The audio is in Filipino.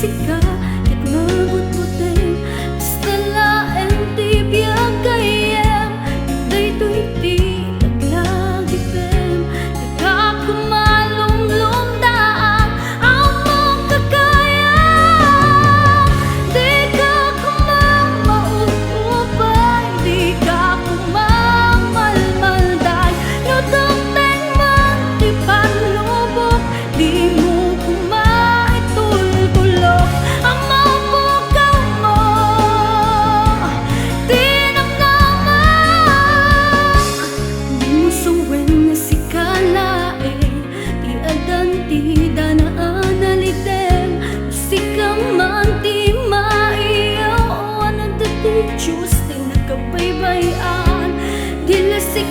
sika ket mabut-butem basta laeng ti biag kayem daytoy ti taglagipem ika kumalumlum daan among kakayam di ka kumamaupupay di ka kumamalmalday lutong teng man ti panlubok di mo kumaitultulok ang mapukaw mo tinamnaman di mo suwen na si kalaeng ti adan ti danaan naligtem si kaman ti maiyaw ano da ti Diyos ti nagkabaybayan dila si